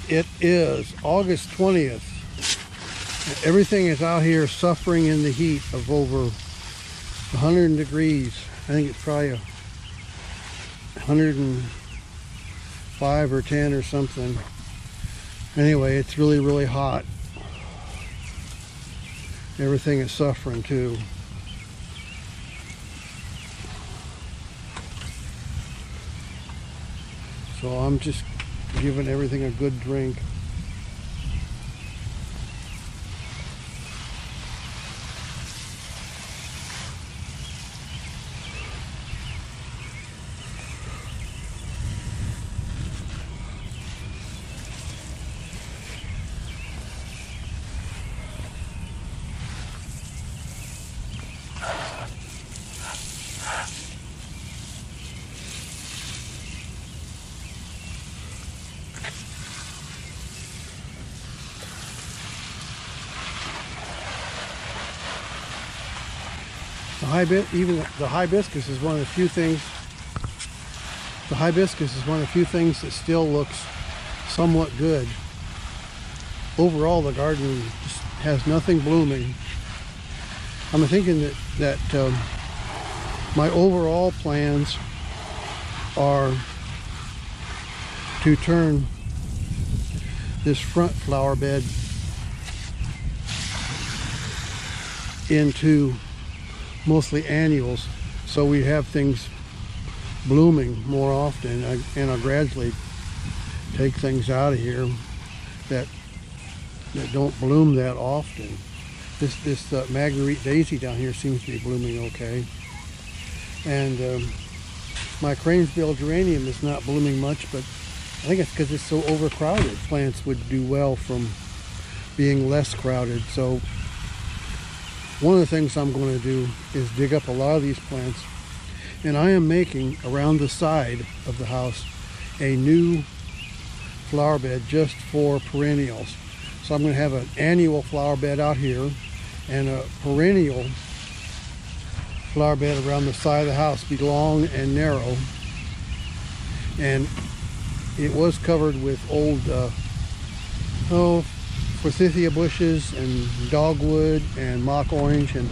It is August 20th. Everything is out here suffering in the heat of over 100 degrees. I think it's probably 105 or 10 or something. Anyway, it's really, really hot. Everything is suffering too. So I'm just giving everything a good drink. Even the hibiscus is one of the few things. The hibiscus is one of the few things that still looks somewhat good. Overall, the garden just has nothing blooming. I'm thinking that my overall plans are to turn this front flower bed into mostly annuals, so we have things blooming more often, and I'll gradually take things out of here that don't bloom that often. This Marguerite daisy down here seems to be blooming okay, and my cranesbill geranium is not blooming much, but I think it's because it's so overcrowded. Plants would do well from being less crowded. So one of the things I'm going to do is dig up a lot of these plants, and I am making around the side of the house a new flower bed just for perennials. So I'm going to have an annual flower bed out here and a perennial flower bed around the side of the house, be long and narrow, and it was covered with old forsythia bushes and dogwood and mock orange and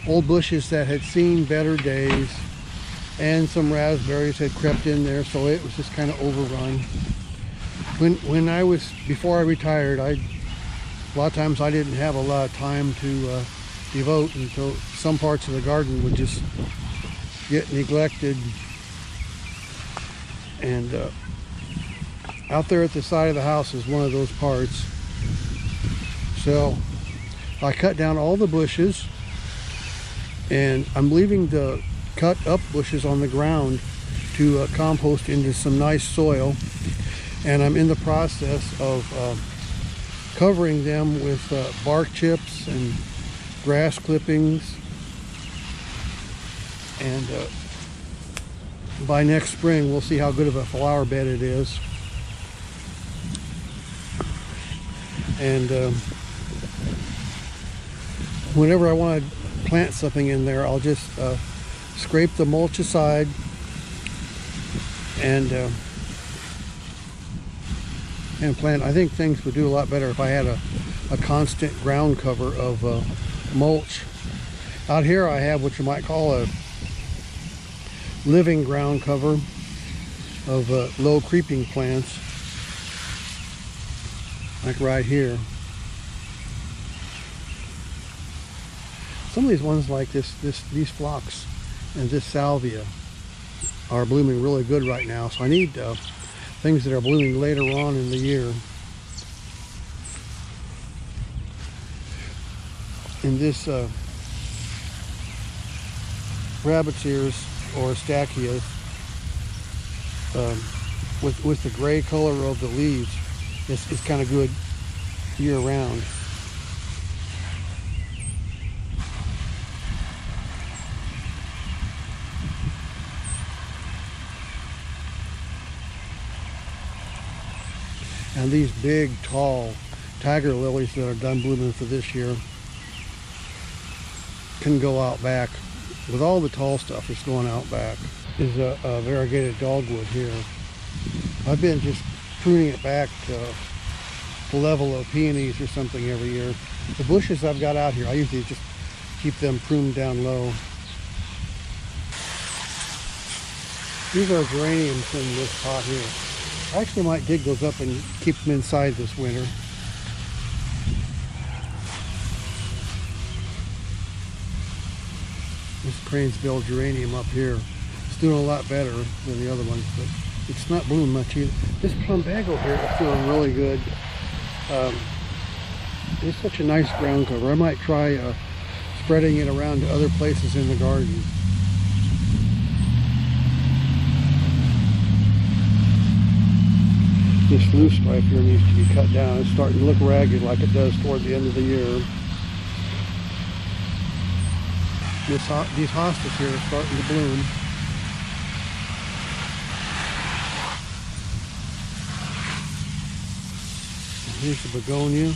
old bushes that had seen better days, and some raspberries had crept in there, so it was just kind of overrun. Before I retired, a lot of times I didn't have a lot of time to devote, and so some parts of the garden would just get neglected. And out there at the side of the house is one of those parts. So I cut down all the bushes, and I'm leaving the cut up bushes on the ground to compost into some nice soil, and I'm in the process of covering them with bark chips and grass clippings, and by next spring we'll see how good of a flower bed it is. And whenever I want to plant something in there, I'll just scrape the mulch aside and plant. I think things would do a lot better if I had a constant ground cover of mulch. Out here I have what you might call a living ground cover of low creeping plants, like right here. Some of these ones like these Phlox and this Salvia are blooming really good right now, so I need things that are blooming later on in the year. In this rabbit's ears or stachyias, with the gray color of the leaves, it's kind of good year round. And these big, tall tiger lilies that are done blooming for this year can go out back. With all the tall stuff that's going out back is a variegated dogwood here. I've been just pruning it back level of peonies or something every year. The bushes I've got out here, I usually just keep them pruned down low. These are geraniums in this pot here. I actually might dig those up and keep them inside this winter. This Cranesbill geranium up here, it's doing a lot better than the other ones, but it's not blooming much either. This plumbago here is doing really good. It's such a nice ground cover. I might try spreading it around to other places in the garden. This loosestrife here needs to be cut down. It's starting to look ragged like it does toward the end of the year. These hostas here are starting to bloom. Here's the begonia.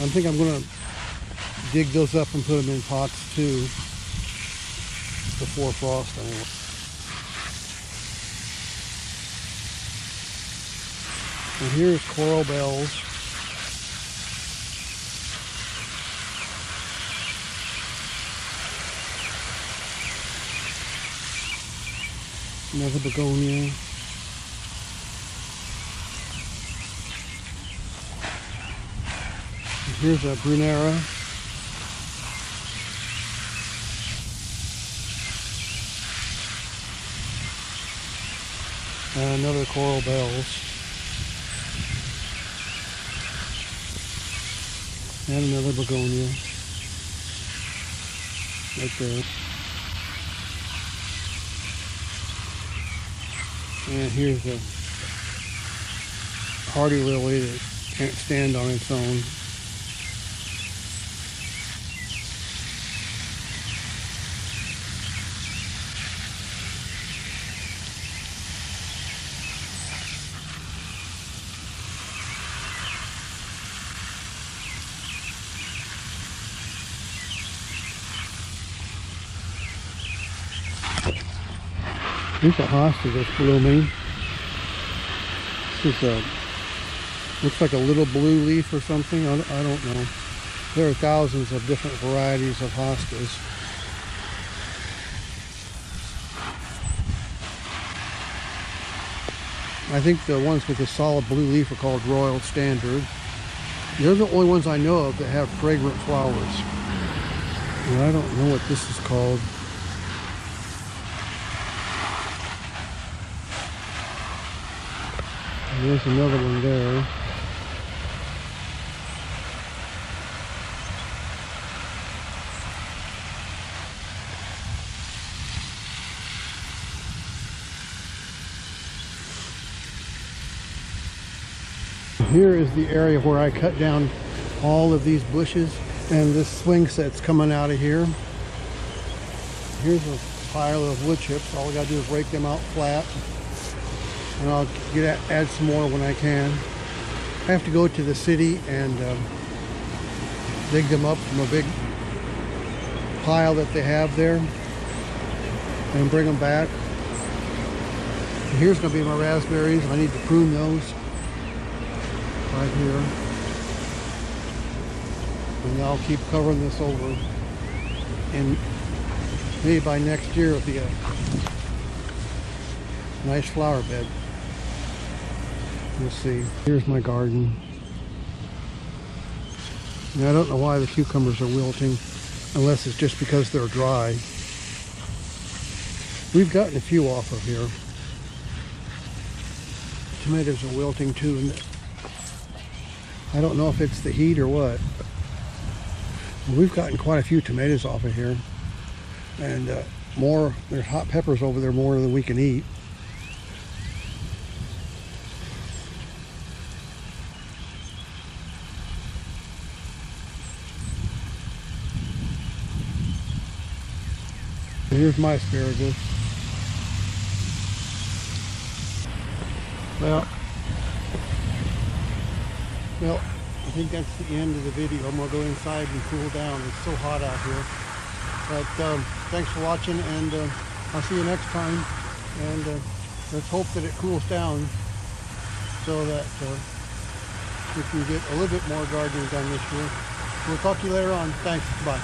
I think I'm going to dig those up and put them in pots too before frost anyway. And here's coral bells. Another begonia. And here's a brunera. And another coral bells. And another begonia. Right there. And here's a hardy lily that can't stand on its own. Here's a hosta that's blooming. This is looks like a little blue leaf or something. I don't know. There are thousands of different varieties of hostas. I think the ones with the solid blue leaf are called Royal Standard. They're the only ones I know of that have fragrant flowers. And I don't know what this is called. There's another one there. Here is the area where I cut down all of these bushes and this swing set's coming out of here. Here's a pile of wood chips. All I gotta do is rake them out flat. And I'll add some more when I can. I have to go to the city and dig them up from a big pile that they have there and bring them back. And here's going to be my raspberries. I need to prune those right here. And I'll keep covering this over. And maybe by next year it'll be a nice flower bed. We'll see. Here's my garden. Now, I don't know why the cucumbers are wilting, unless it's just because they're dry. We've gotten a few off of here. Tomatoes are wilting too, and I don't know if it's the heat or what. We've gotten quite a few tomatoes off of here, and there's hot peppers over there more than we can eat. Here's my asparagus. Well, I think that's the end of the video. I'm gonna go inside and cool down. It's so hot out here. But thanks for watching, and I'll see you next time. And let's hope that it cools down. so that we can get a little bit more gardening done this year. We'll talk to you later on. Thanks. Bye.